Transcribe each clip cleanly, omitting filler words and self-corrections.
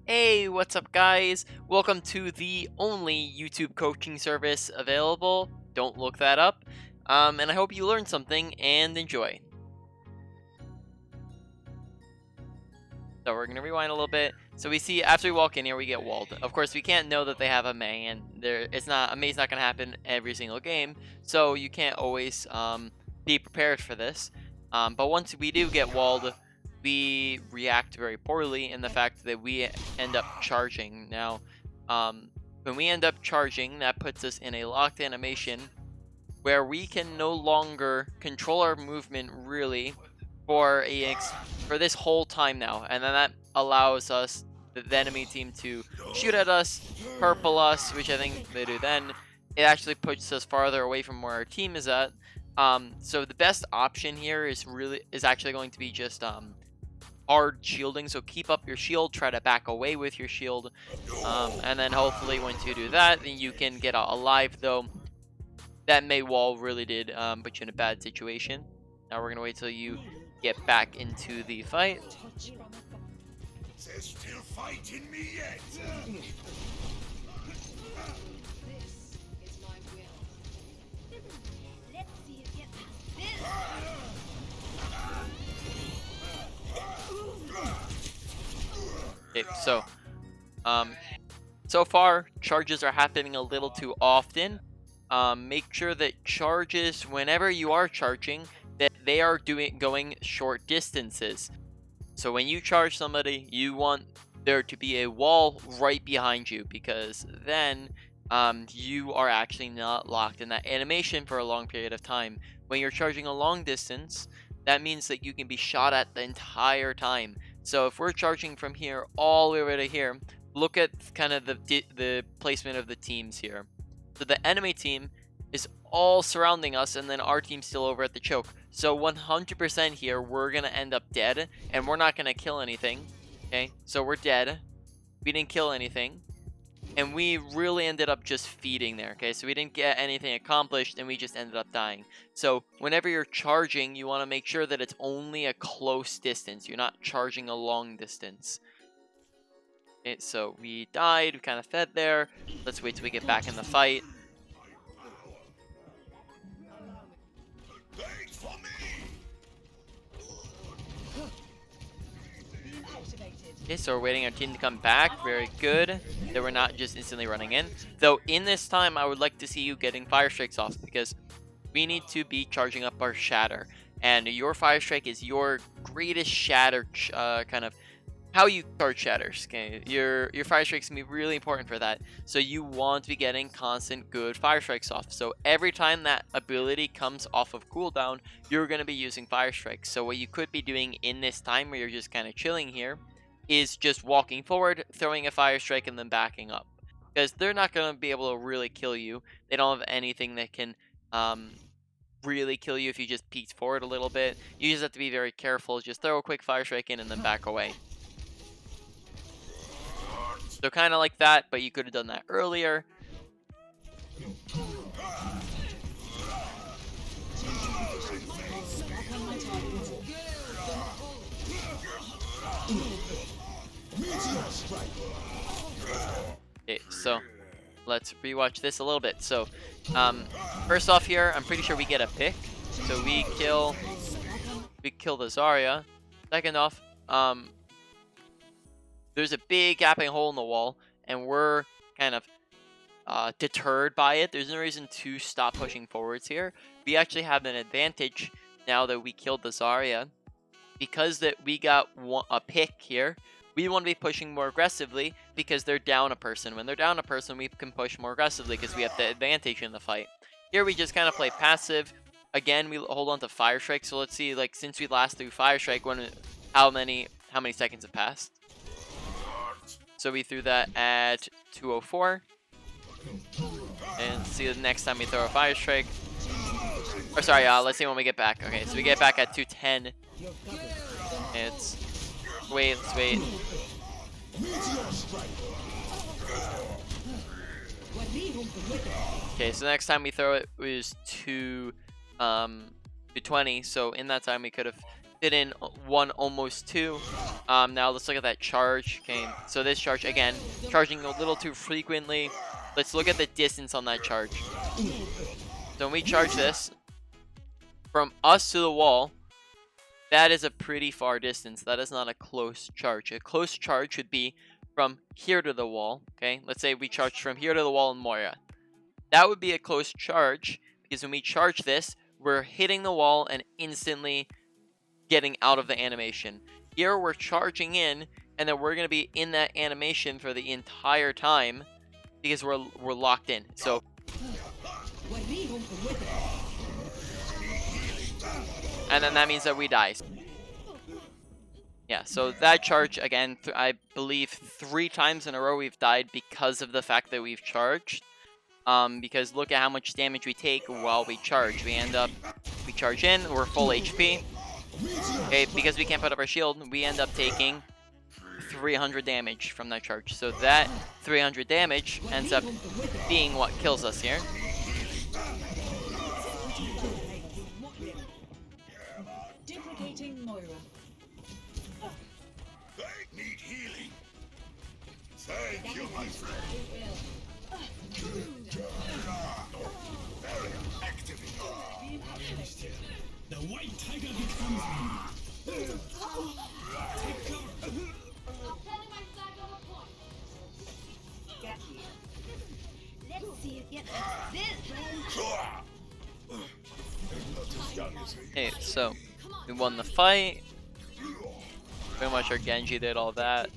Hey, what's up, guys? Welcome to the only YouTube coaching service available. Don't look that up. And I hope you learned something and enjoy. So we're gonna rewind a little bit. So we see after we walk in here, we get walled. Of course, we can't know that they have a Mei, and a Mei's not gonna happen every single game. So you can't always be prepared for this. But once we do get walled, we react very poorly in the fact that we end up charging. Now, when we end up charging, that puts us in a locked animation where we can no longer control our movement really for for this whole time now, and then that allows us the enemy team to shoot at us, purple us, which I think they do. Then it actually puts us farther away from where our team is at. So the best option here is actually going to be just hard shielding. So keep up your shield, try to back away with your shield, and then hopefully once you do that, then you can get alive. Though that Mei wall really did put you in a bad situation. Now we're gonna wait till you get back into the fight. There's still fight in me yet. Okay, so far charges are happening a little too often. Make sure that charges, whenever you are charging, that they are going short distances. So when you charge somebody, you want there to be a wall right behind you, because then you are actually not locked in that animation for a long period of time. When you're charging a long distance, that means that you can be shot at the entire time. So if we're charging from here all the way to here, look at kind of the placement of the teams here. So the enemy team is all surrounding us, and then our team's still over at the choke. So 100% here, we're going to end up dead, and we're not going to kill anything. Okay, so we're dead. We didn't kill anything. And we really ended up just feeding there. Okay, so we didn't get anything accomplished, and we just ended up dying. So whenever you're charging, you want to make sure that it's only a close distance. You're not charging a long distance. Okay, so we died. We kind of fed there. Let's wait till we get back in the fight. Okay, so we're waiting our team to come back. Very good that we're not just instantly running in. Though in this time, I would like to see you getting fire strikes off, because we need to be charging up our shatter. And your fire strike is your greatest shatter, kind of how you charge shatters. Okay, your fire strikes can be really important for that. So you want to be getting constant good fire strikes off. So every time that ability comes off of cooldown, you're going to be using fire strikes. So what you could be doing in this time where you're just kind of chilling here is just walking forward, throwing a fire strike, and then backing up, because they're not going to be able to really kill you. They don't have anything that can really kill you if you just peeked forward a little bit. You just have to be very careful. Just throw a quick fire strike in and then back away. So kind of like that, but you could have done that earlier. Okay, so let's rewatch this a little bit. So first off here, I'm pretty sure we get a pick. So we kill the Zarya. Second off, there's a big gaping hole in the wall, and we're kind of deterred by it. There's no reason to stop pushing forwards here. We actually have an advantage now that we killed the Zarya, because that we got a pick here. We want to be pushing more aggressively because they're down a person. When they're down a person, we can push more aggressively because we have the advantage in the fight. Here we just kind of play passive. Again, we hold on to fire strike. So let's see, like, since we last threw fire strike, how many seconds have passed? So we threw that at 2:04. And see the next time we throw a fire strike. Or sorry, let's see when we get back. Okay, so we get back at 2:10. Let's wait. Okay, so the next time we throw it was 2:20. So in that time we could have Fit in one, almost two. Now let's look at that charge. Okay, so this charge, again, charging a little too frequently. Let's look at the distance on that charge. So when we charge this, from us to the wall, that is a pretty far distance. That is not a close charge. A close charge would be from here to the wall. Okay, let's say we charged from here to the wall in Moira. That would be a close charge, because when we charge this, we're hitting the wall and instantly getting out of the animation. Here we're charging in, and then we're going to be in that animation for the entire time because we're locked in. So and then that means that we die. Yeah, so that charge, again, I believe 3 times in a row we've died because of the fact that we've charged. Because look at how much damage we take while we charge. We charge in, we're full HP. Okay, because we can't put up our shield, we end up taking 300 damage from that charge. So that 300 damage ends up being what kills us here. Duplicating Moira. They need healing. Thank you, my friend. Activate. The white tiger becomes me. Let's see if you have this. Okay, so we won the fight. Pretty much our Genji did all that.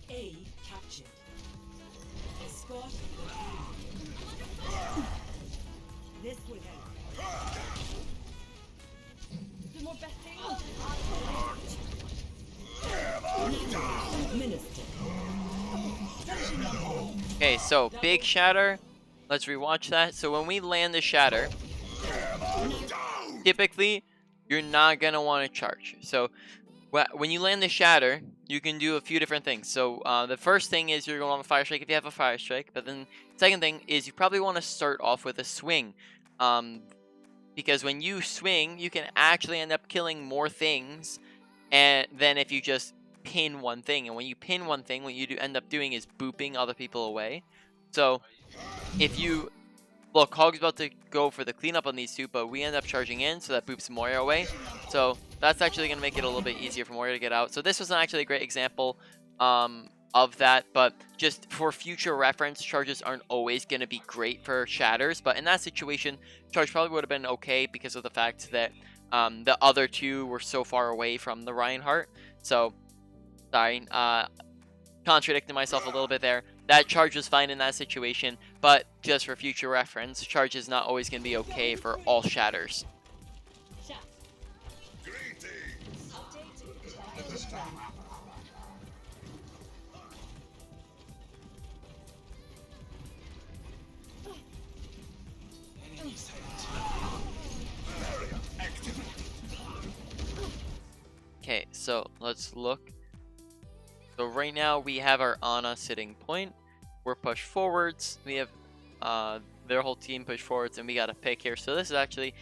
This will Okay, so big shatter. Let's rewatch that. So when we land the shatter, typically you're not gonna want to charge. So when you land the shatter, you can do a few different things. So the first thing is you're going to want a fire strike if you have a fire strike. But then second thing is you probably want to start off with a swing. Because when you swing, you can actually end up killing more things than if you just pin one thing. And when you pin one thing, what you end up doing is booping other people away. So if you look, Hog's about to go for the cleanup on these two, but we end up charging in, so that boops Moira away. So that's actually going to make it a little bit easier for Moira to get out. So this was actually a great example of that, but just for future reference, charges aren't always going to be great for shatters. But in that situation, charge probably would have been okay because of the fact that the other two were so far away from the Reinhardt. So, sorry, contradicting myself a little bit there. That charge was fine in that situation, but just for future reference, charge is not always going to be okay for all shatters. Okay, so let's look. So right now we have our Ana sitting point. We're pushed forwards. We have their whole team pushed forwards, and we got a pick here. So this is actually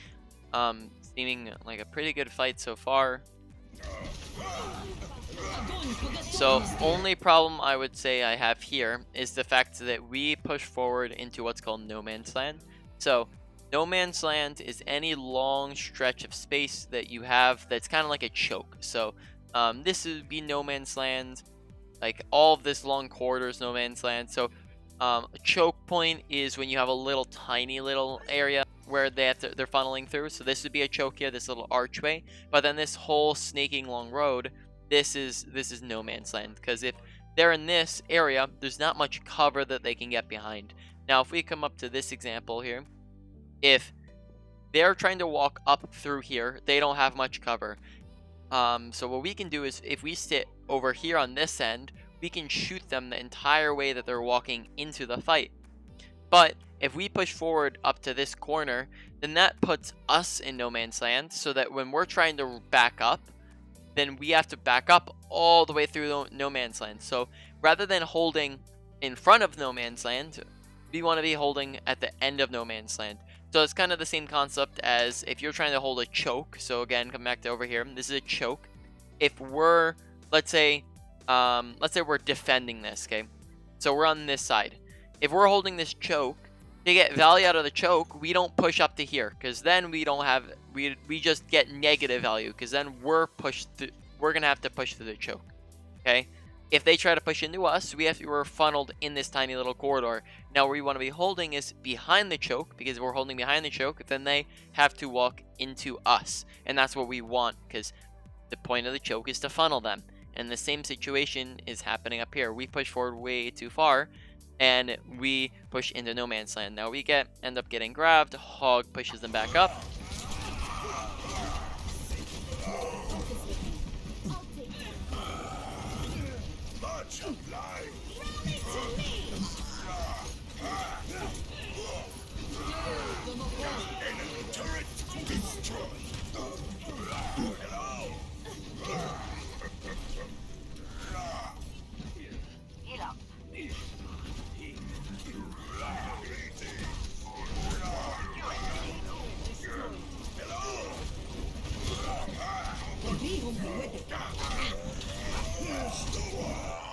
seeming like a pretty good fight so far. So only problem I would say I have here is the fact that we push forward into what's called no man's land. So no man's land is any long stretch of space that you have that's kind of like a choke. So this would be no man's land. Like all of this long corridor is no man's land. So a choke point is when you have a little tiny little area where they're funneling through. So this would be a choke here, this little archway. But then this whole snaking long road, this is no man's land, because if they're in this area, there's not much cover that they can get behind. Now if we come up to this example here, if they're trying to walk up through here, they don't have much cover. So what we can do is if we sit over here on this end, we can shoot them the entire way that they're walking into the fight. But if we push forward up to this corner, then that puts us in no man's land, so that when we're trying to back up, then we have to back up all the way through no man's land. So rather than holding in front of no man's land, we want to be holding at the end of no man's land. So it's kind of the same concept as if you're trying to hold a choke. So again, come back to over here. This is a choke. if we're, let's say we're defending this, okay? So we're on this side. If we're holding this choke, to get value out of the choke, we don't push up to here, because then we don't have, we just get negative value, because then we're gonna have to push through the choke, okay? If they try to push into us, we're funneled in this tiny little corridor. Now where we want to be holding is behind the choke, because if we're holding behind the choke, then they have to walk into us, and that's what we want, because the point of the choke is to funnel them. And the same situation is happening up here. We push forward way too far, and we push into no man's land. Now we end up getting grabbed. Hog pushes them back up. Much obliged. Enemy turret destroyed.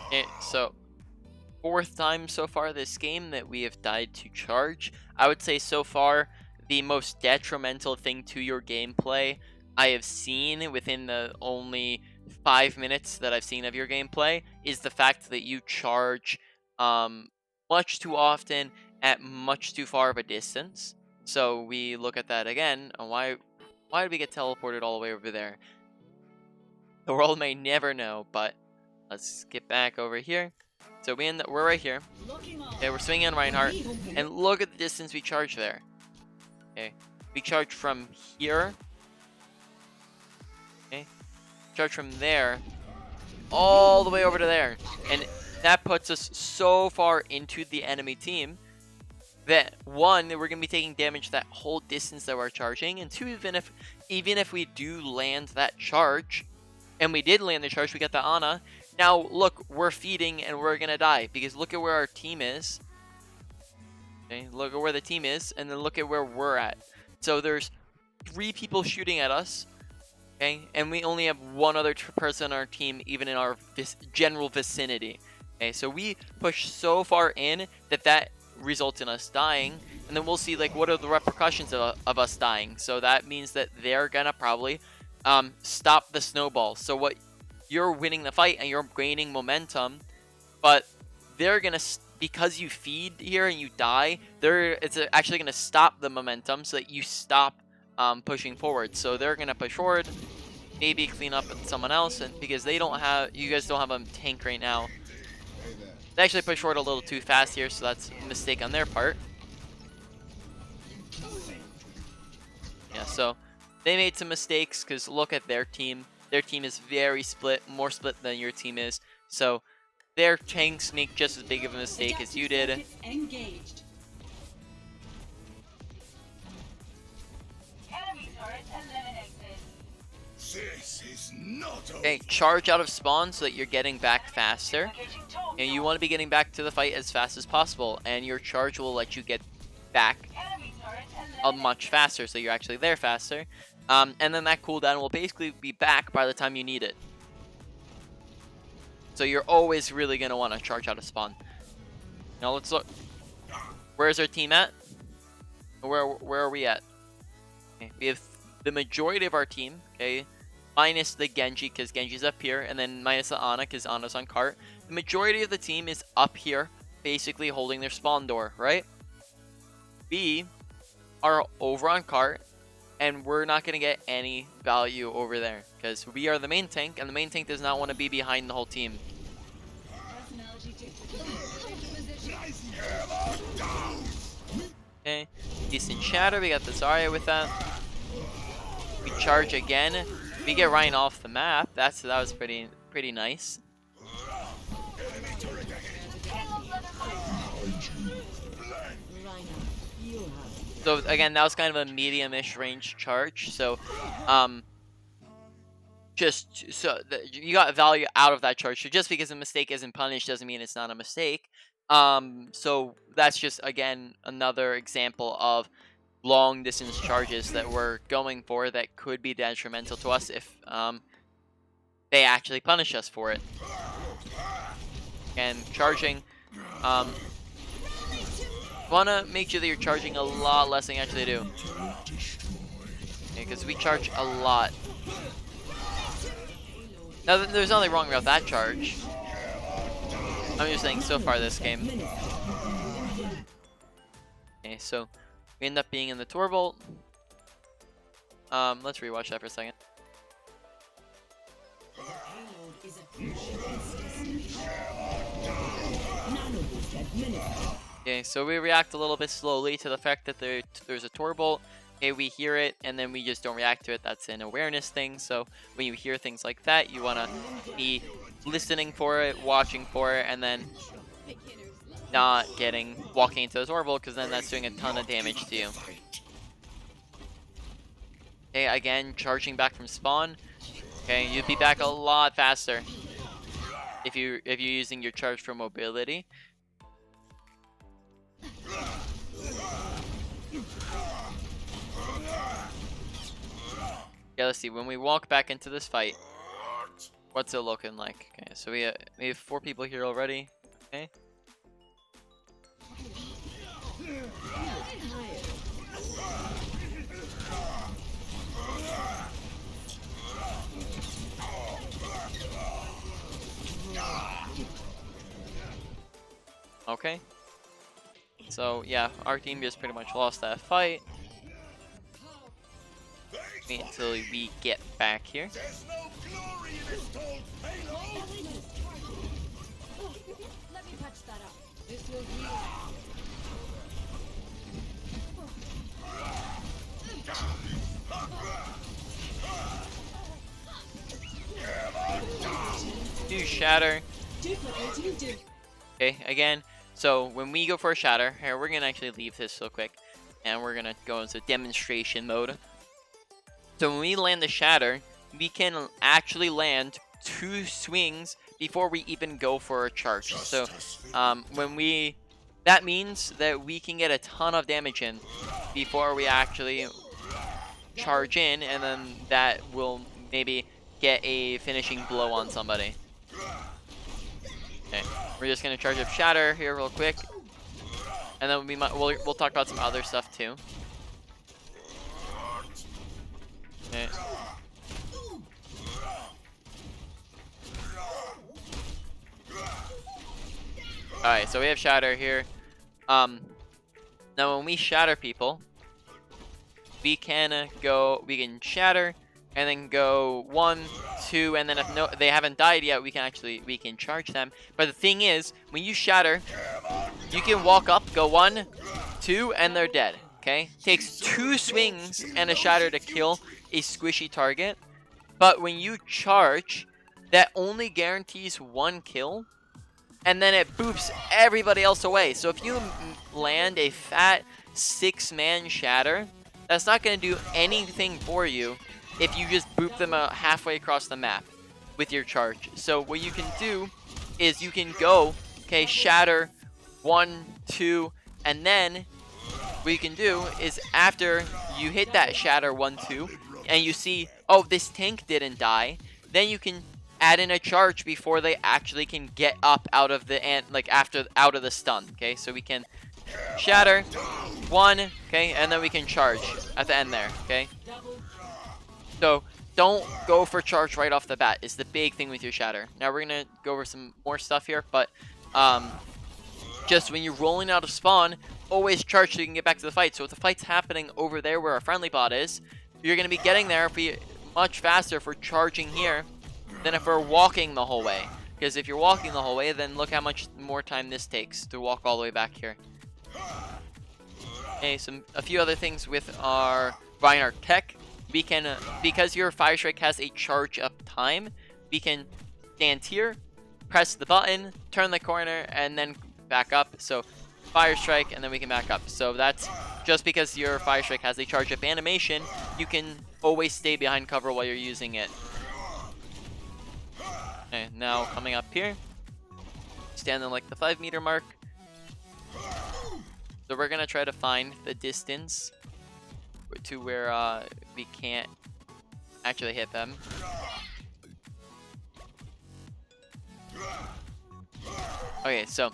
Okay, so 4th time so far this game that we have died to charge. I would say so far the most detrimental thing to your gameplay I have seen within the only 5 minutes that I've seen of your gameplay is the fact that you charge much too often at much too far of a distance. So we look at that again, and why did we get teleported all the way over there? The world may never know, but let's get back over here. So we're right here. Okay, we're swinging on Reinhardt, and look at the distance we charge there. Okay, we charge from here. Okay, charge from there all the way over to there, and that puts us so far into the enemy team that 1, we're gonna be taking damage that whole distance that we're charging, and 2, even if we do land that charge, and we did land the charge, we got the Ana. Now look, we're feeding and we're gonna die, because look at where our team is. Okay, look at where the team is, and then look at where we're at. So there's 3 people shooting at us, okay, and we only have 1 other person on our team, even in our general vicinity. Okay, so we push so far in that results in us dying, and then we'll see like what are the repercussions of us dying. So that means that they're gonna probably stop the snowball. So what, you're winning the fight and you're gaining momentum, but they're gonna, because you feed here and you die, it's actually gonna stop the momentum so that you stop pushing forward. So they're gonna push forward, maybe clean up someone else, and because you guys don't have a tank right now. They actually push forward a little too fast here, so that's a mistake on their part. Yeah, so they made some mistakes, because look at their team. Their team is very split, more split than your team is. So their tanks make just as big of a mistake as you did. Engaged. This is not Okay, charge out of spawn so that you're getting back faster. And you want to be getting back to the fight as fast as possible, and your charge will let you get back much faster, so you're actually there faster. And then that cooldown will basically be back by the time you need it. So you're always really going to want to charge out of spawn. Now let's look. Where's our team at? Where are we at? Okay, we have the majority of our team, okay, minus the Genji, because Genji's up here, and then minus the Ana, because Ana's on cart. The majority of the team is up here, basically holding their spawn door, right? We are over on cart, and we're not going to get any value over there, because we are the main tank, and the main tank does not want to be behind the whole team. Okay, decent shatter, we got the Zarya with that. We charge again. We get Ryan off the map. That was pretty nice. So again, that was kind of a medium-ish range charge. So, you got value out of that charge. So just because a mistake isn't punished doesn't mean it's not a mistake. So that's just again another example of long distance charges that we're going for that could be detrimental to us if they actually punish us for it. And charging, wanna make sure that you're charging a lot less than you actually do. Because we charge a lot. Now, there's nothing wrong about that charge. I'm just saying so far this game. Okay, so we end up being in the Torbolt. Let's rewatch that for a second. Okay, so we react a little bit slowly to the fact that there's a Torbolt. Okay, we hear it, and then we just don't react to it. That's an awareness thing. So when you hear things like that, you want to be listening for it, watching for it, and then not walking into the Torbolt, because then that's doing a ton of damage to you. Okay, again, charging back from spawn. Okay, you'd be back a lot faster if you're using your charge for mobility. Yeah, let's see. When we walk back into this fight, what's it looking like? Okay, so we have 4 people here already. Okay. Okay. So yeah, our team just pretty much lost that fight. Wait until we get back here. There's no glory in this cold payload. Let me patch that up. This will heal. Do shatter. Okay, again. So when we go for a shatter, here we're gonna actually leave this real quick, and we're gonna go into demonstration mode. So when we land the shatter, we can actually land 2 swings before we even go for a charge. So that means that we can get a ton of damage in before we actually charge in, and then that will maybe get a finishing blow on somebody. Okay, we're just gonna charge up shatter here real quick, and then we'll talk about some other stuff too. Okay. Alright, so we have shatter here. Now when we shatter people, we can shatter and then go 1, 2, and then if they haven't died yet, we can charge them. But the thing is, when you shatter, you can walk up, go 1, 2, and they're dead. Okay? Takes 2 swings and a shatter to kill a squishy target. But when you charge, that only guarantees 1 kill, and then it boops everybody else away. So if you land a fat 6-man shatter, that's not going to do anything for you if you just boop them halfway across the map with your charge. So what you can do is you can go, okay, shatter 1, 2, and then what you can do is after you hit that shatter 1, 2, and you see, oh, this tank didn't die, then you can add in a charge before they actually can get up out of the out of the stun. Okay, so we can shatter 1, okay, and then we can charge at the end there. Okay, so don't go for charge right off the bat is the big thing with your shatter. Now we're gonna go over some more stuff here, but just when you're rolling out of spawn, always charge so you can get back to the fight. So if the fight's happening over there where our friendly bot is, you're gonna be getting there much faster for charging here than if we're walking the whole way. Because if you're walking the whole way, then look how much more time this takes to walk all the way back here. Okay, a few other things with our Reinhardt tech. We can, because your Fire Strike has a charge up time, we can stand here, press the button, turn the corner, and then back up. So Fire Strike, and then we can back up. So that's just because your Fire Strike has a charge up animation, you can always stay behind cover while you're using it. Okay, now coming up here, stand in like the 5-meter mark. So we're gonna try to find the distance to where we can't actually hit them. Okay, so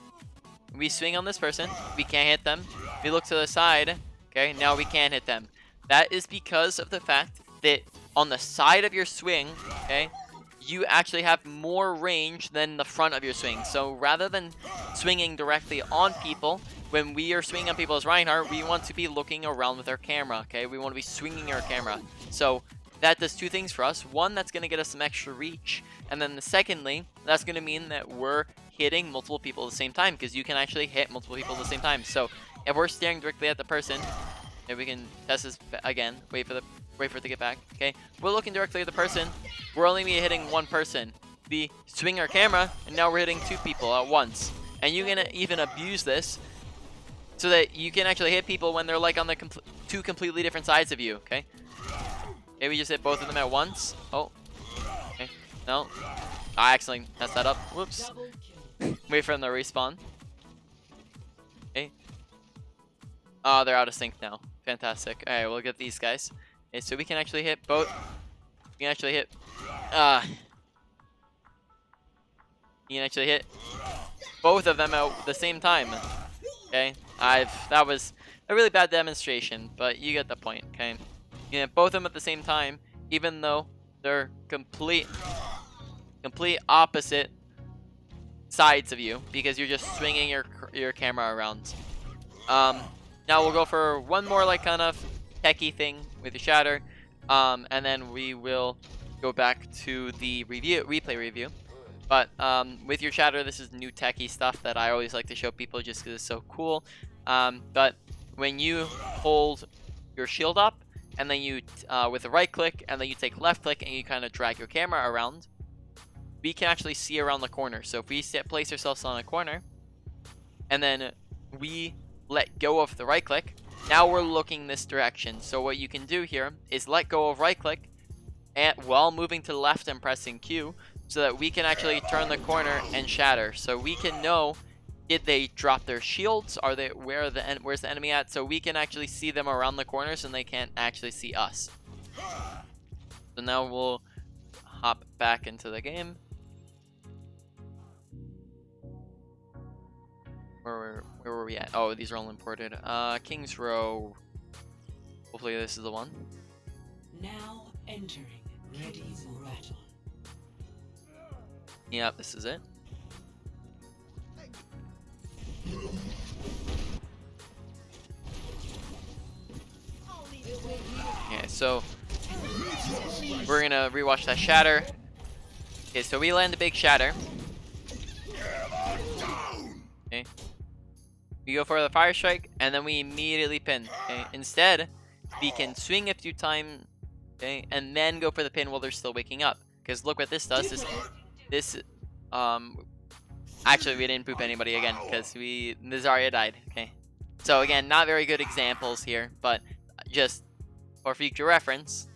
we swing on this person. We can't hit them. We look to the side. Okay, now we can't hit them. That is because of the fact that on the side of your swing, okay, you actually have more range than the front of your swing. So rather than swinging directly on people, when we are swinging on people as Reinhardt, we want to be looking around with our camera, okay? We want to be swinging our camera. So that does two things for us. One, that's going to get us some extra reach. And then secondly, that's going to mean that we're hitting multiple people at the same time, because you can actually hit multiple people at the same time. So if we're staring directly at the person, if we can test this again, wait for it to get back. Okay, we're looking directly at the person. We're only hitting one person. We swing our camera, and now we're hitting two people at once. And you can even abuse this so that you can actually hit people when they're like on the two completely different sides of you. Okay. Okay, we just hit both of them at once. Oh. Okay. No. I accidentally messed that up. Whoops. Wait for them to respawn. Okay. Oh, they're out of sync now. Fantastic. Alright, we'll get these guys. Okay, so we can actually hit both. We can actually hit. You can actually hit both of them at the same time. Okay. That was a really bad demonstration, but you get the point. Okay. You can hit both of them at the same time, even though they're complete opposite sides of you, because you're just swinging your camera around. Now we'll go for one more like kind of techie thing with the shatter, and then we will go back to the replay review. But with your shatter, this is new techie stuff that I always like to show people just because it's so cool. But when you hold your shield up, and then you with a right click, and then you take left click, and you kind of drag your camera around, we can actually see around the corner. So if we place ourselves on a corner, and then we let go of the right click, now we're looking this direction. So what you can do here is let go of right click while moving to the left and pressing Q, so that we can actually turn the corner and shatter. So we can know, did they drop their shields? Are they where's the enemy at? So we can actually see them around the corners, and they can't actually see us. So now we'll hop back into the game. Where were we at? Oh, these are all imported. King's Row. Hopefully this is the one. Now entering ready for battle. Yep, this is it. Okay, so we're gonna rewatch that shatter. Okay, so we land a big shatter. Okay. We go for the fire strike, and then we immediately pin. Okay. Instead, we can swing a few times, okay, and then go for the pin while they're still waking up. Because look what this does. Actually, we didn't poop anybody again because the Zarya died. Okay. So again, not very good examples here, but just for future reference.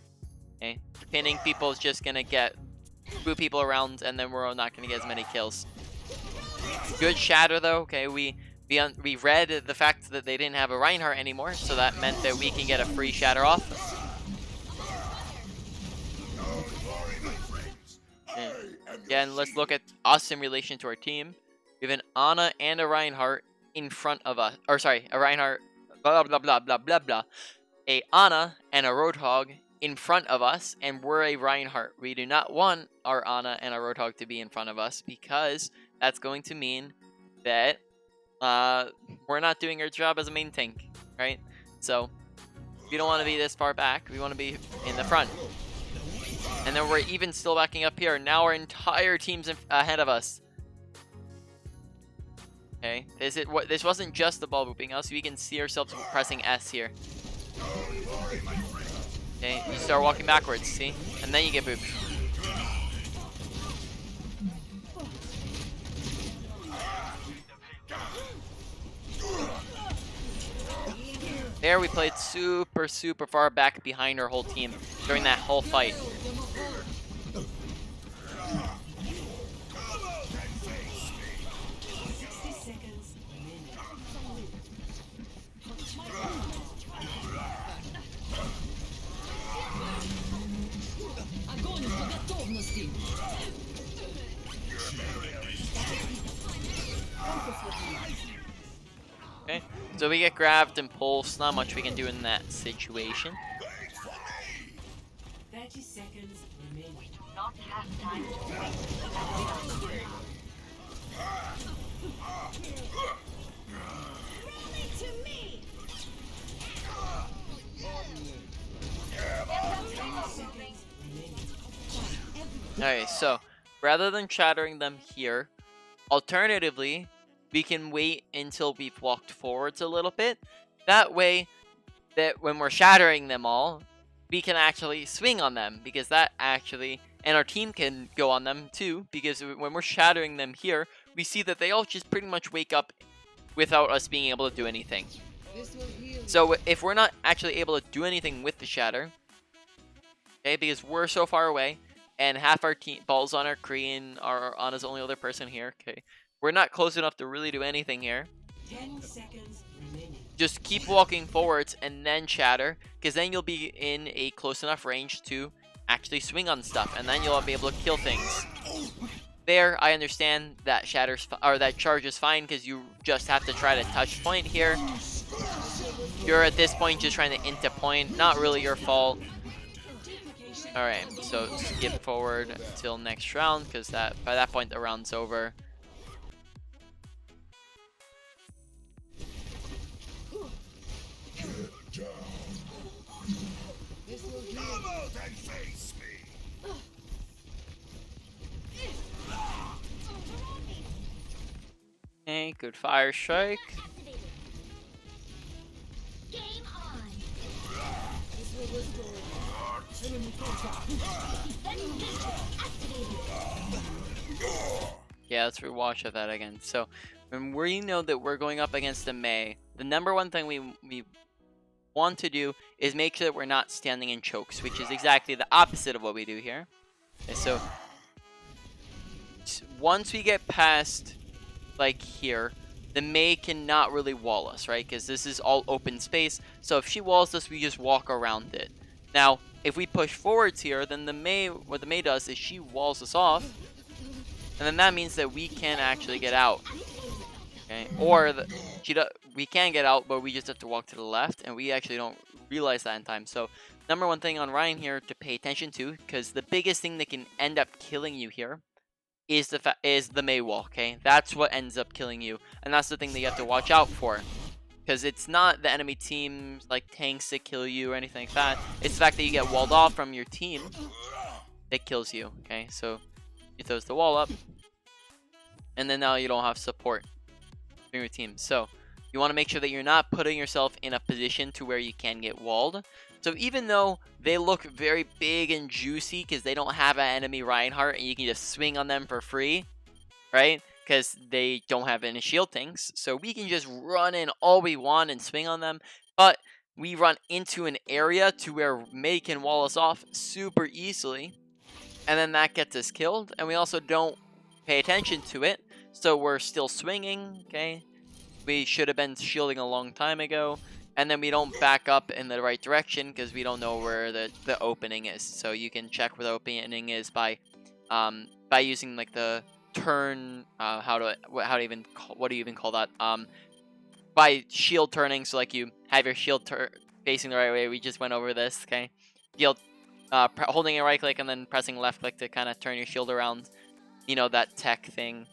Okay. Pinning people is just gonna boot people around, and then we're not gonna get as many kills. Good shatter though. Okay, we read the fact that they didn't have a Reinhardt anymore, so that meant that we can get a free shatter off. Again, let's look at us in relation to our team. We have an Ana and a Reinhardt in front of us. Or sorry, a Reinhardt, blah blah blah blah blah blah. A Ana and a Roadhog in front of us, and we're a Reinhardt. We do not want our Ana and our Roadhog to be in front of us, because that's going to mean that we're not doing our job as a main tank, right? So we don't want to be this far back. We want to be in the front. And then we're even still backing up here. Now our entire team's ahead of us. Okay, this wasn't just the ball booping us. We can see ourselves pressing S here. Okay, you start walking backwards, see? And then you get booped. There we played super far back behind our whole team during that whole fight. Okay, so we get grabbed and pulsed. Not much we can do in that situation. Wait for me! 30 seconds remaining. Not have time to wait. Rally to me! Alright, so rather than shattering them here, alternatively, we can wait until we've walked forwards a little bit. That way, that when we're shattering them all, we can actually swing on them, because that actually, and our team can go on them too, because when we're shattering them here, we see that they all just pretty much wake up without us being able to do anything. So if we're not actually able to do anything with the shatter, okay, because we're so far away, and half our team balls on our Korean are on his only other person here, okay, we're not close enough to really do anything here. 10 seconds remaining. Just keep walking forwards and then shatter, because then you'll be in a close enough range to actually swing on stuff, and then you'll be able to kill things. There, I understand that that charge is fine, because you just have to try to touch point here. You're at this point just trying to into point, not really your fault. Alright, so skip forward until next round, because by that point the round's over. Come out and face me! Okay, good fire strike. Game on! Yeah, let's rewatch of that again. So, when we know that we're going up against a Mei, the number one thing we want to do is make sure that we're not standing in chokes, which is exactly the opposite of what we do here. Okay, so once we get past, like, here, the Mei cannot really wall us, right? Because this is all open space. So if she walls us, we just walk around it. Now, if we push forwards here, then what the Mei does is she walls us off, and then that means that we can actually get out. Okay, or we can get out, but we just have to walk to the left, and we actually don't realize that in time. So number one thing on Ryan here to pay attention to, because the biggest thing that can end up killing you here is the Mei wall. Okay, that's what ends up killing you, and that's the thing that you have to watch out for, because it's not the enemy team's like tanks that kill you or anything like that. It's the fact that you get walled off from your team that kills you. Okay, so he throws the wall up, and then now you don't have support from your team. So you want to make sure that you're not putting yourself in a position to where you can get walled. So even though they look very big and juicy because they don't have an enemy Reinhardt and you can just swing on them for free, right? Because they don't have any shield tanks. So we can just run in all we want and swing on them. But we run into an area to where Mei can wall us off super easily. And then that gets us killed. And we also don't pay attention to it. So we're still swinging, okay? We should have been shielding a long time ago. And then we don't back up in the right direction because we don't know where the opening is. So you can check where the opening is by using like the turn, what do you even call that? By shield turning. So like you have your shield facing the right way. We just went over this, okay? Shield, holding a right click and then pressing left click to kind of turn your shield around. You know, that tech thing.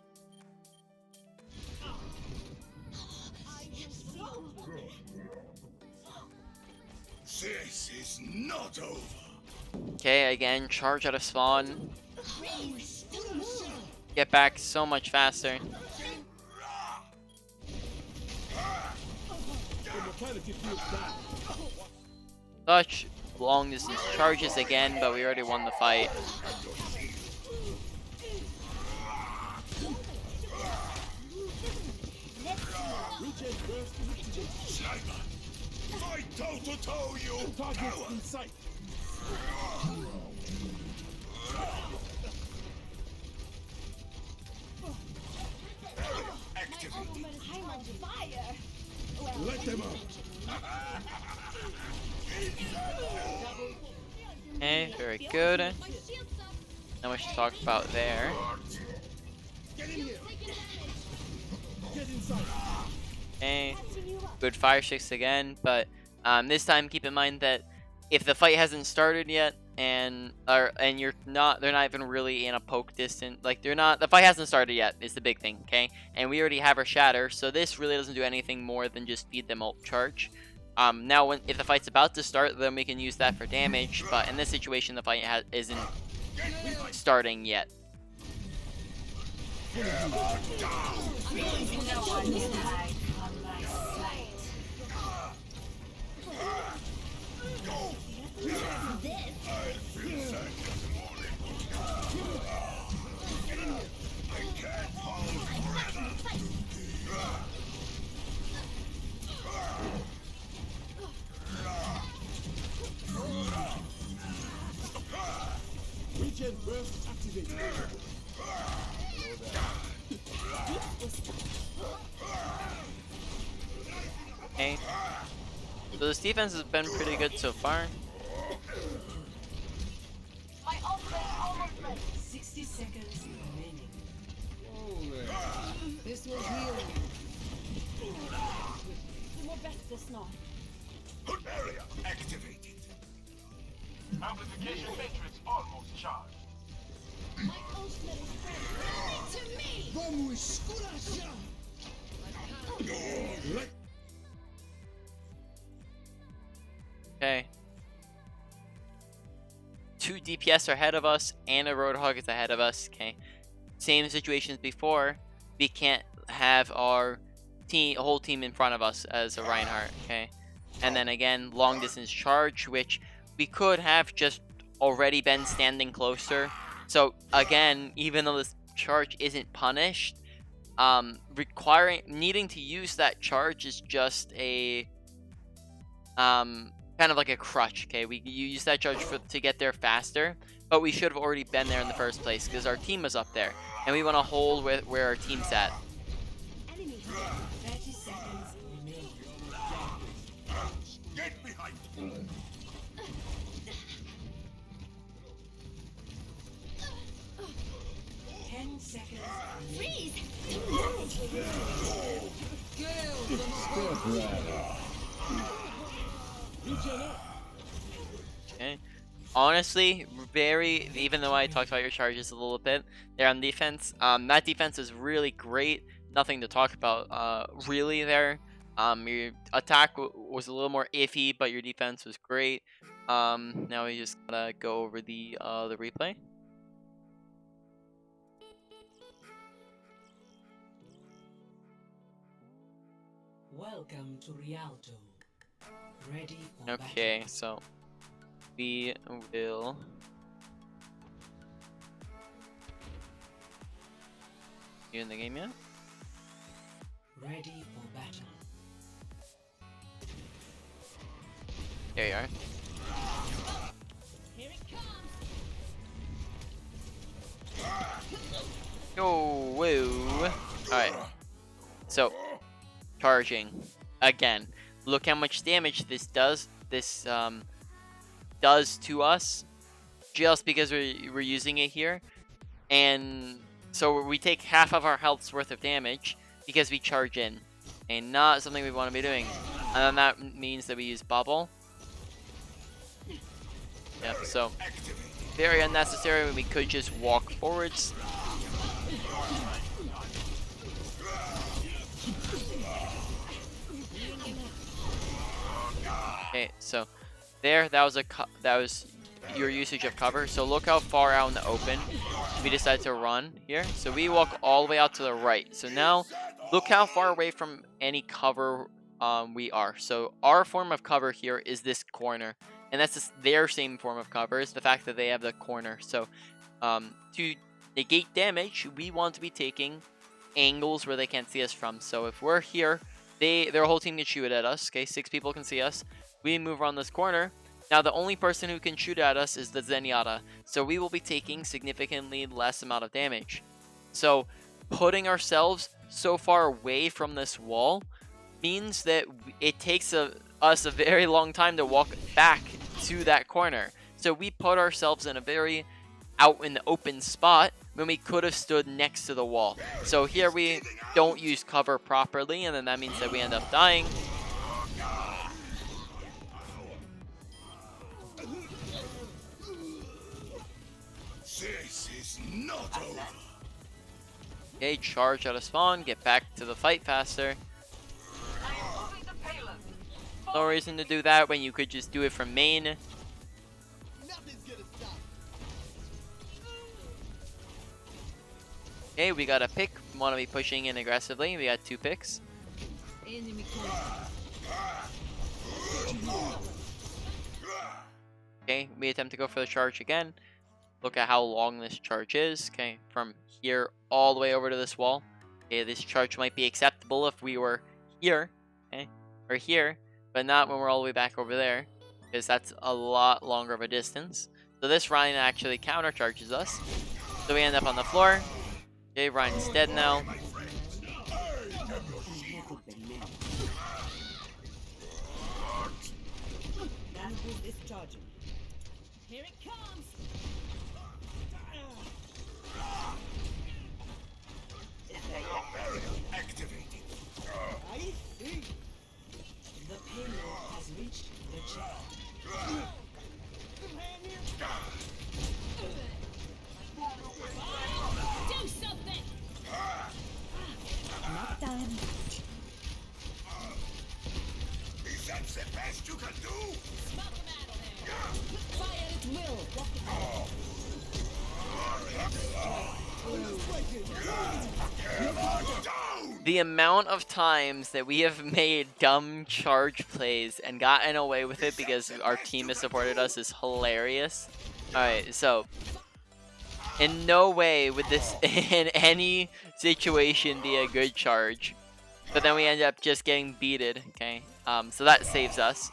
This is not over. Okay, again, charge out of spawn. Get back so much faster. Such long distance charges again, but we already won the fight. Sniper! Fight toe to toe, you coward! In sight. Activated. I'm on fire! Let them out. Okay, very good. Not much to talk about there. Get in here. Get inside. Okay. Catching you up. Good fire sticks again, but this time keep in mind that if the fight hasn't started yet and they're not even really in a poke distance, like the fight hasn't started yet is the big thing, okay? And we already have our shatter, so this really doesn't do anything more than just feed them ult charge. Now if the fight's about to start, then we can use that for damage, but in this situation the fight isn't starting yet. Regen burst activated. Okay. So this defense has been pretty good so far. My ultimate is almost ready. 60 seconds remaining. This will heal you. More breakfast now. Barrier activated. Amplification matrix almost charged. My ultimate is ready. To me. Vamos esculachar. Okay. 2 DPS are ahead of us, and a Roadhog is ahead of us. Okay. Same situation as before. We can't have our whole team in front of us as a Reinhardt. Okay. And then again, long distance charge, which we could have just already been standing closer. So again, even though this charge isn't punished, needing to use that charge is just a kind of like a crutch. Okay, you use that charge to get there faster, but we should have already been there in the first place because our team was up there, and we want to hold where our team's at. Enemy. 30 seconds remaining. Get behind. 10 seconds remaining. Freeze. Okay. Honestly, even though I talked about your charges a little bit there on defense, that defense is really great. Nothing to talk about really there. Your attack was a little more iffy, but your defense was great. Now we just gotta go over the replay. Welcome to Rialto. Ready for Okay, battle. so we will. You in the game yet? Ready for battle. There you are. Here it comes. Yo, woo. Alright. So, charging. Again. Look how much damage this does. This does to us. Just because we're using it here. And so we take half of our health's worth of damage because we charge in. And not something we want to be doing. And then that means that we use bubble. Yep, so very unnecessary when we could just walk forwards. Okay, so that was your usage of cover. So look how far out in the open we decide to run here. So we walk all the way out to the right. So now look how far away from any cover we are. So our form of cover here is this corner, and that's just their same form of cover, is the fact that they have the corner. So to negate damage, we want to be taking angles where they can't see us from. So if we're here, their whole team can shoot at us. Okay, 6 people can see us. We move around this corner. Now the only person who can shoot at us is the Zenyatta, so we will be taking significantly less amount of damage. So putting ourselves so far away from this wall means that it takes us a very long time to walk back to that corner. So we put ourselves in a very out in the open spot, when we could have stood next to the wall. So here we don't use cover properly, and then that means that we end up dying. This is not over. Okay, charge out of spawn, get back to the fight faster. No reason to do that when you could just do it from main. Okay, we got a pick. Want to be pushing in aggressively. We got 2 picks. Enemy Okay, we attempt to go for the charge again. Look at how long this charge is. Okay, from here all the way over to this wall. Okay, this charge might be acceptable if we were here, okay, or here, but not when we're all the way back over there, because that's a lot longer of a distance. So this Ryan actually countercharges us. So we end up on the floor. Okay, Ryan's dead now. discharging. Here it comes. Activating. I see. The payload has reached the check. Do something. Not time. Is that the best you can do? Smoke him out of there. Fire at will. The amount of times that we have made dumb charge plays and gotten away with it because our team has supported us is hilarious. Alright, so in no way would this in any situation be a good charge. But then we end up just getting beated, okay? So that saves us.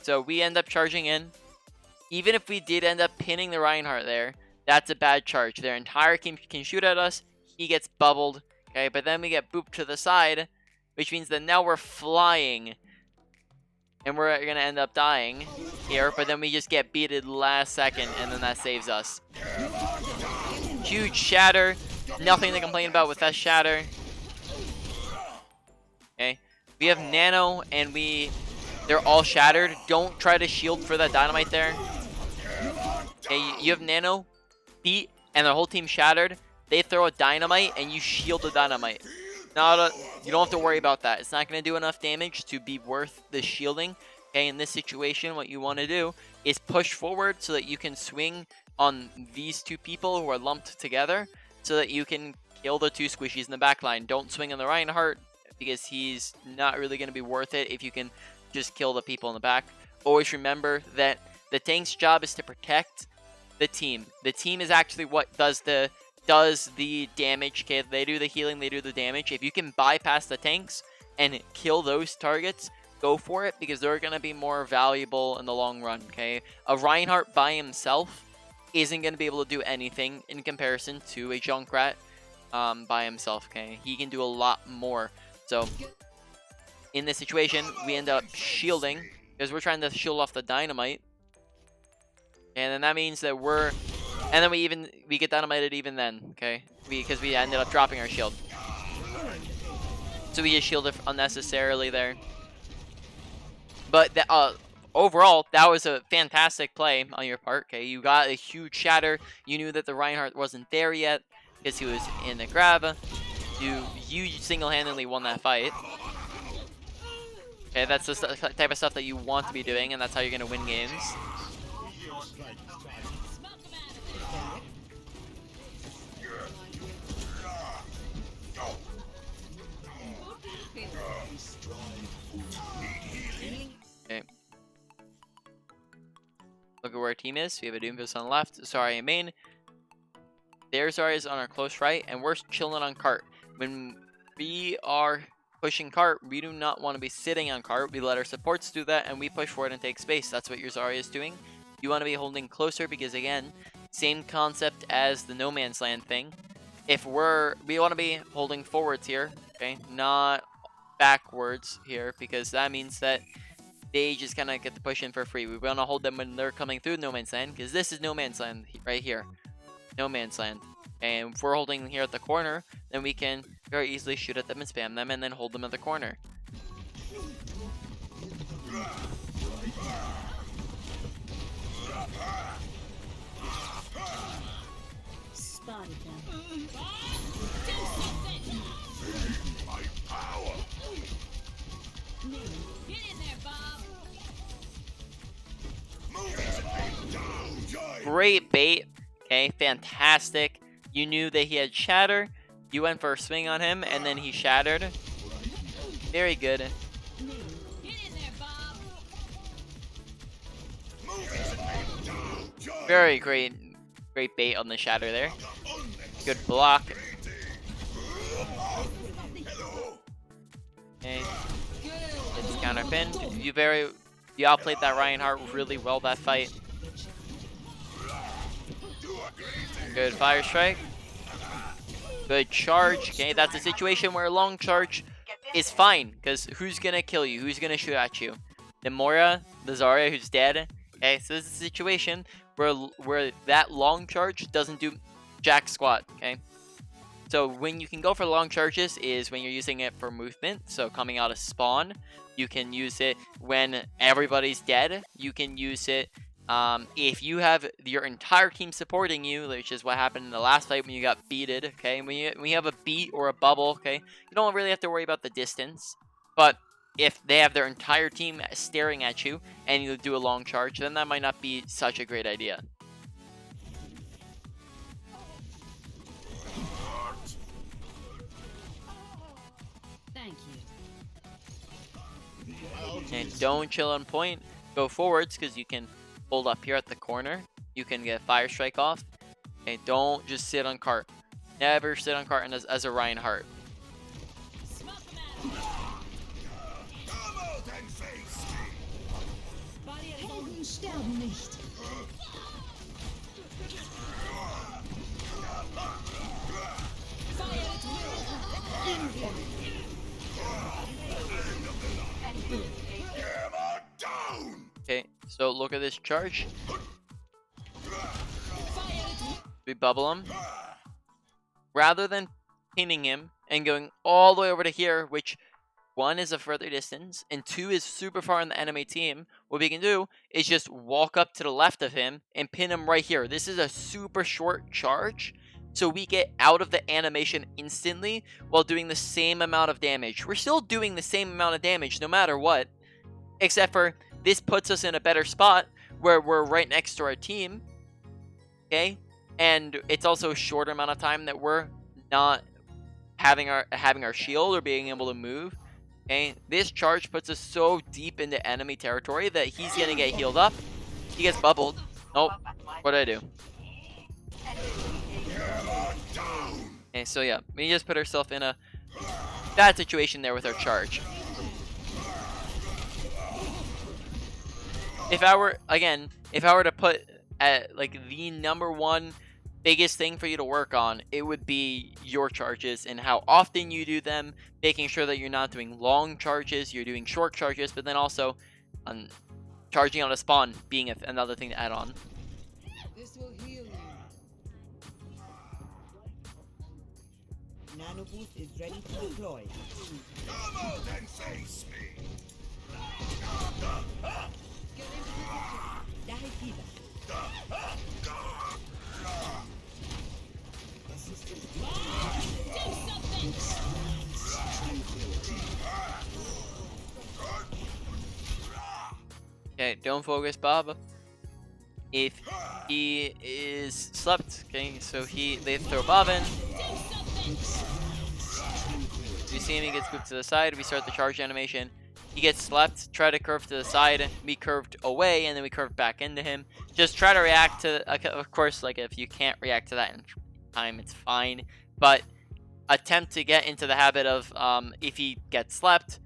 So we end up charging in. Even if we did end up pinning the Reinhardt there, that's a bad charge. Their entire team can shoot at us. He gets bubbled. Okay, but then we get booped to the side, which means that now we're flying. And we're going to end up dying here, but then we just get beated last second, and then that saves us. Huge shatter. Nothing to complain about with that shatter. Okay, we have nano, and they're all shattered. Don't try to shield for that dynamite there. Okay, you have nano, beat, and the whole team shattered. They throw a dynamite, and you shield the dynamite. You don't have to worry about that. It's not going to do enough damage to be worth the shielding. Okay, in this situation, what you want to do is push forward so that you can swing on these 2 people who are lumped together so that you can kill the 2 squishies in the back line. Don't swing on the Reinhardt because he's not really going to be worth it if you can just kill the people in the back. Always remember that the tank's job is to protect the team. The team is actually what does the damage. Okay, they do the healing, they do the damage. If you can bypass the tanks and kill those targets, go for it because they're going to be more valuable in the long run. Okay, a Reinhardt by himself isn't going to be able to do anything in comparison to a Junkrat by himself. Okay, he can do a lot more. So in this situation, we end up shielding because we're trying to shield off the dynamite, and then that means that and then we get dynamited even then, okay? Because we ended up dropping our shield. So we just shielded unnecessarily there. But overall, that was a fantastic play on your part, okay? You got a huge shatter. You knew that the Reinhardt wasn't there yet because he was in the grab. You single-handedly won that fight. Okay, that's the type of stuff that you want to be doing, and that's how you're going to win games. Okay. Look at where our team is. We have a Doomfist on the left, Zarya main. There's Zarya's on our close right, and we're chilling on cart. When we are pushing cart, we do not want to be sitting on cart. We let our supports do that, and we push forward and take space. That's what your Zarya is doing. You want to be holding closer because, again, same concept as the no man's land thing. We want to be holding forwards here, okay, not backwards here, because that means that they just kind of get to push in for free. We want to hold them when they're coming through no man's land, because this is no man's land right here. no man's land. And if we're holding here at the corner, then we can very easily shoot at them and spam them and then hold them at the corner. Spotted them. My power. Get in there, Bob. Move it down, giant. Great bait. Okay, fantastic. You knew that he had shatter. You went for a swing on him, and then he shattered. Very good. Get in there, Bob. Move it down, giant. Very great bait on the shatter there. Good block. Hello. Okay. It's counter pinned. You outplayed that Reinhardt really well that fight. Good fire strike. Good charge. Okay, that's a situation where a long charge is fine, because who's gonna kill you? Who's gonna shoot at you? The Moira, the Zarya who's dead. Okay, so this is a situation where that long charge doesn't do jack squat. Okay, so when you can go for long charges is when you're using it for movement. So coming out of spawn, you can use it when everybody's dead. You can use it if you have your entire team supporting you, which is what happened in the last fight when you got beated. Okay, when you have a beat or a bubble, okay, you don't really have to worry about the distance. But if they have their entire team staring at you and you do a long charge, then that might not be such a great idea. Thank you. And don't chill on point. Go forwards, because you can hold up here at the corner. You can get fire strike off. Okay, don't just sit on cart. Never sit on cart as a Reinhardt. Smoke them out. Come out and face me. Helden sterben nicht. Fire at will. Hammer down. Okay, so look at this charge. Fire at will. We bubble him. Rather than pinning him and going all the way over to here, which one is a further distance and two is super far in the enemy team, what we can do is just walk up to the left of him and pin him right here. This is a super short charge, so we get out of the animation instantly while doing the same amount of damage. We're still doing the same amount of damage no matter what, except for this puts us in a better spot where we're right next to our team. Okay, and it's also a shorter amount of time that we're not having our shield or being able to move. Okay, this charge puts us so deep into enemy territory that he's gonna get healed up. He gets bubbled. Nope. What did I do? Okay, so yeah, we just put ourselves in a bad situation there with our charge. If I were to put like the #1 biggest thing for you to work on, it would be your charges and how often you do them, making sure that you're not doing long charges, you're doing short charges, but then also charging on a spawn being another thing to add on. This will heal you. Nano boost is ready to deploy. Come out and face me. Dahe Fieber. Okay, don't focus Bob. If he is slept, okay, so they throw Bob in. You see him, he gets moved to the side. We start the charge animation. He gets slept, try to curve to the side, we curved away, and then we curved back into him. Just try to react to, of course, like if you can't react to that in time, it's fine. But attempt to get into the habit of, if he gets slept,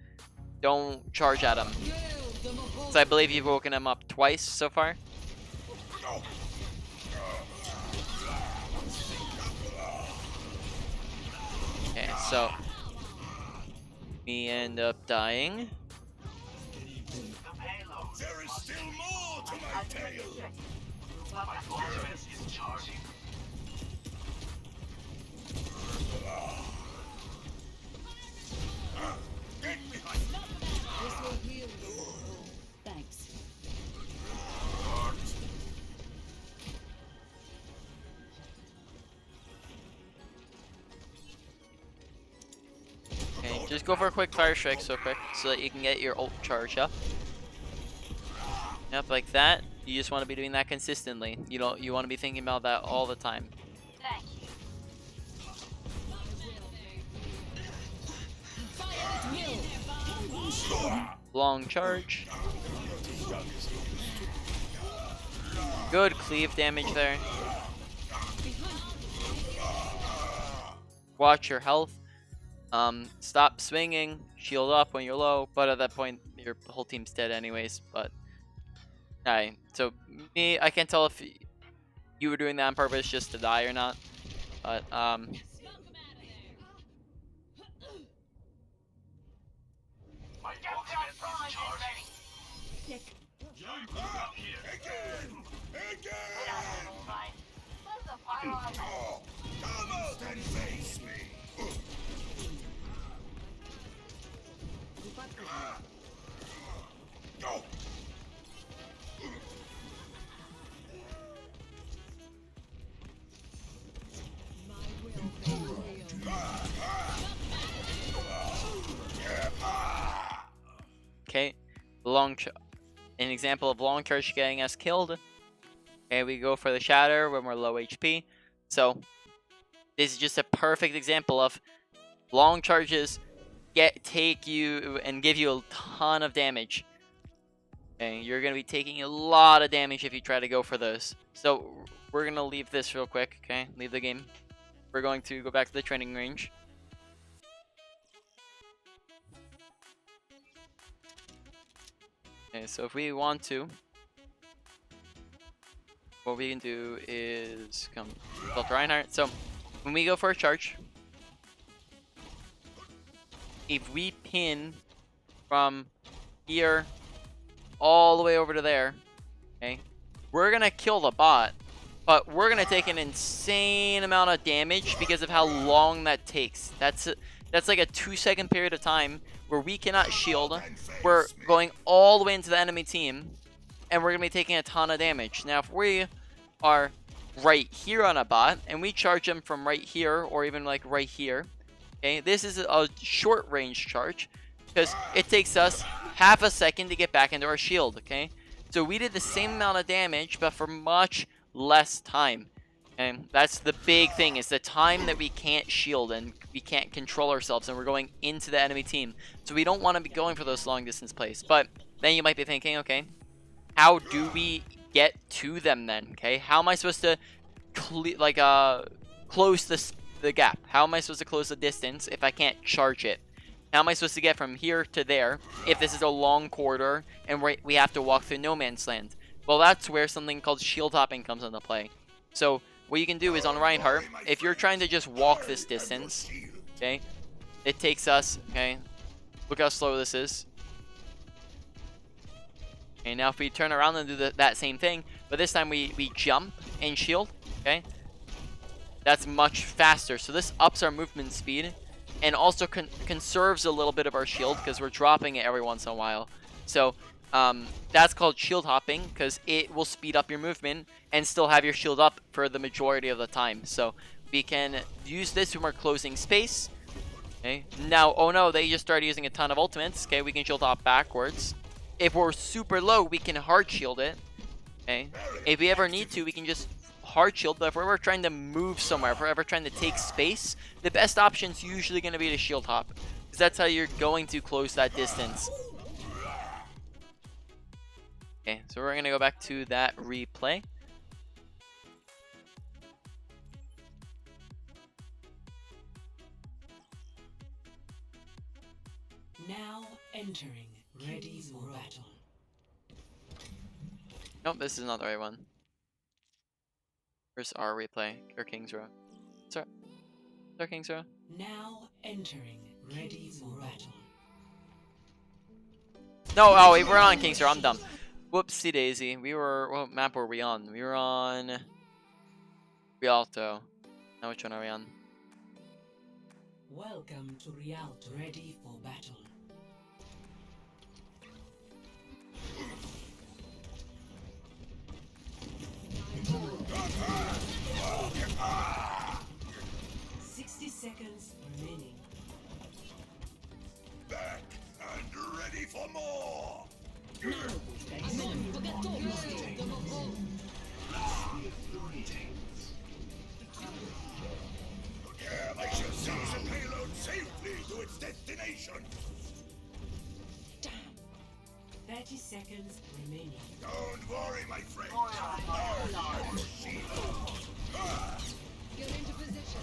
don't charge at him. So I believe you've woken him up twice so far. Okay, so we end up dying. There is still more to my tale. My ultimate is charging. just go for a quick fire strike so quick so that you can get your ult charge up. Yep, like that. You just want to be doing that consistently. You want to be thinking about that all the time. Long charge. Good cleave damage there. Watch your health. Stop swinging. Shield up when you're low. But at that point, your whole team's dead anyways. But alright. So me, I can't tell if you were doing that on purpose just to die or not. But My ultimate is charging. Again! Oh, come out and face me! Go! okay, an example of long charge getting us killed. Okay, we go for the shatter when we're low HP. So this is just a perfect example of long charges take you and give you a ton of damage. Okay, you're gonna be taking a lot of damage if you try to go for those. So we're gonna leave this real quick. Okay, leave the game. We're going to go back to the training range. Okay, so if we want to, what we can do is come build Reinhardt. So when we go for a charge, if we pin from here all the way over to there, okay, we're gonna kill the bot, but we're gonna take an insane amount of damage because of how long that takes. That's like a 2-second period of time where we cannot shield. We're going all the way into the enemy team, and we're gonna be taking a ton of damage. Now, if we are right here on a bot and we charge them from right here or even like right here, okay, this is a short range charge because it takes us half a second to get back into our shield. Okay, so we did the same amount of damage but for much less time. And that's the big thing, is the time that we can't shield and we can't control ourselves and we're going into the enemy team. So we don't want to be going for those long distance plays. But then you might be thinking, okay, how do we get to them then? Okay, how am I supposed to close the gap? How am I supposed to close the distance if I can't charge it? How am I supposed to get from here to there if this is a long corridor and we have to walk through no man's land? Well, that's where something called shield hopping comes into play. So what you can do is on Reinhardt, if you're trying to just walk this distance, okay, it takes us, okay, look how slow this is. Okay, now if we turn around and do that same thing, but this time we jump and shield, okay, that's much faster. So this ups our movement speed and also conserves a little bit of our shield because we're dropping it every once in a while. So that's called shield hopping because it will speed up your movement and still have your shield up for the majority of the time. So we can use this when we're closing space. Okay, now, oh no, they just started using a ton of ultimates. Okay, we can shield hop backwards. If we're super low, we can hard shield it. Okay, if we ever need to, we can just hard shield. But if we're ever trying to move somewhere, if we're ever trying to take space, the best option is usually going to be to shield hop, because that's how you're going to close that distance. Okay, so we're going to go back to that replay. Now entering ready for battle. Nope, this is not the right one. Where's our replay? Or King's Row? Sorry. Sorry, King's Row. Now entering ready for battle. No, oh, we were on King's Row. I'm dumb. Whoopsie daisy. We were, what map were we on? We were on Rialto. Now which one are we on? Welcome to Rialto. Ready for battle. Seconds remaining. for more! I shall seize the payload safely to its destination! 30 seconds remaining. Don't worry, my friend. Get into position.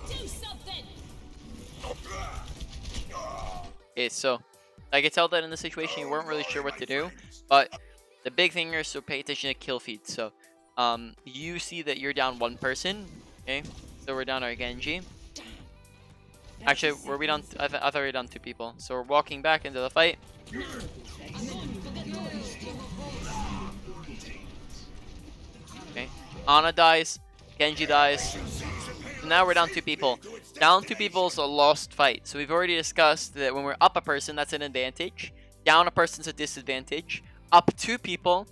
Do something! Okay, so I could tell that in this situation you weren't really sure what to do, but the big thing here is to pay attention to kill feed. So, you see that you're down one person. Okay, so we're down our Genji. Actually, were we down? I thought we were down two people. So we're walking back into the fight. Okay, Ana dies, Genji dies. So now we're down two people. Down two people is a lost fight. So we've already discussed that when we're up a person, that's an advantage. Down a person's a disadvantage. Up two people,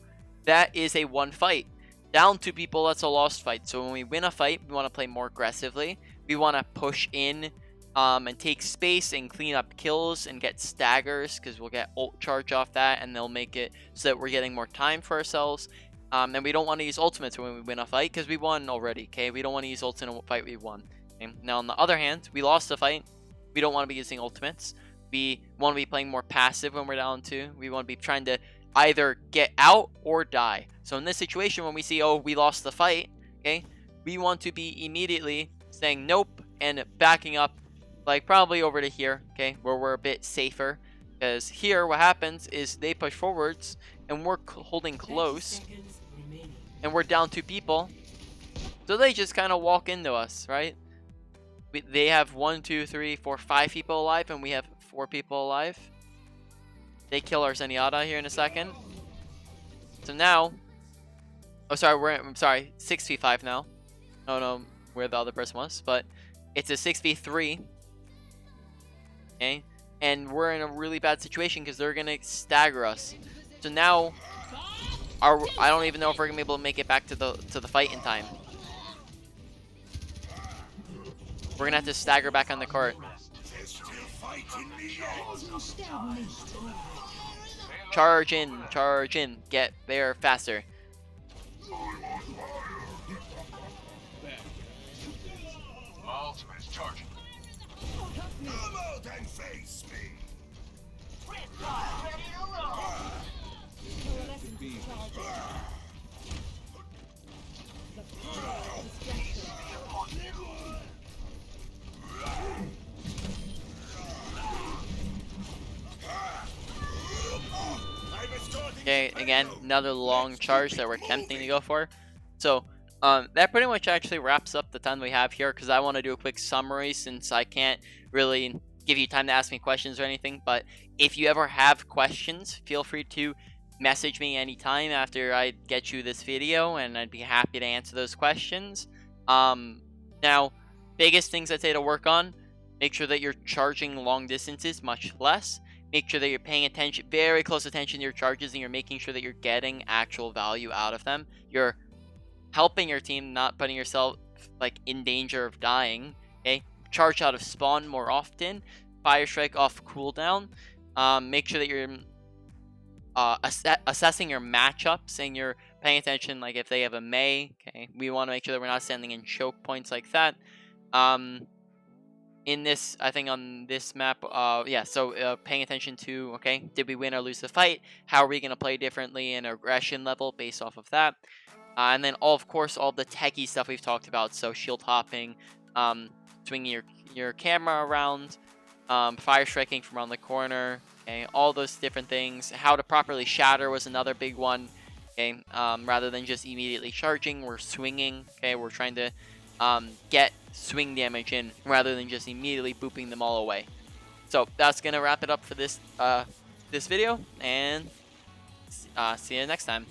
that is a one fight. Down two people, that's a lost fight. So when we win a fight, we want to play more aggressively. We want to push in and take space and clean up kills and get staggers, because we'll get ult charge off that and they'll make it so that we're getting more time for ourselves. And we don't want to use ultimates when we win a fight, because we won already. Okay, we don't want to use ults in a fight we won. Okay? Now on the other hand, we lost a fight. We don't want to be using ultimates. We want to be playing more passive when we're down two. We want to be trying to either get out or die. So in this situation, when we see, oh, we lost the fight, okay, we want to be immediately saying nope and backing up, like probably over to here, okay, where we're a bit safer. Because here, what happens is they push forwards and we're holding close, and we're down two people, so they just kind of walk into us, right? They have 1, 2, 3, 4, 5 people alive, and we have 4 people alive. They kill our Zenyatta here in a second. So now, oh sorry, I'm sorry, 6v5 now. I don't know where the other person was, but it's a 6v3. Okay, and we're in a really bad situation because they're gonna stagger us. So now, I don't even know if we're gonna be able to make it back to the fight in time. We're gonna have to stagger back on the cart. Charge in, get there faster. My ultimate is charging. Come out and face me! Ready to roll. Coalescence is charging. The power of distraction. Okay, again, another long charge that we're attempting to go for. So, that pretty much actually wraps up the time we have here, because I want to do a quick summary since I can't really give you time to ask me questions or anything. But if you ever have questions, feel free to message me anytime after I get you this video, and I'd be happy to answer those questions. Now, biggest things I'd say to work on: make sure that you're charging long distances much less. Make sure that you're paying attention, very close attention to your charges, and you're making sure that you're getting actual value out of them. You're helping your team, not putting yourself like in danger of dying. Okay, charge out of spawn more often. Fire strike off cooldown. Make sure that you're assessing your matchups and you're paying attention. Like if they have a Mei, okay, we want to make sure that we're not sending in choke points like that. In this, I think on this map, yeah, so paying attention to, okay, did we win or lose the fight? How are we going to play differently in aggression level based off of that? And then, of course, all the techie stuff we've talked about. So shield hopping, swinging your camera around, fire striking from around the corner, okay, all those different things. How to properly shatter was another big one, okay, rather than just immediately charging, we're swinging, okay, we're trying to get swing damage in rather than just immediately booping them all away. So that's gonna wrap it up for this this video, and see you next time.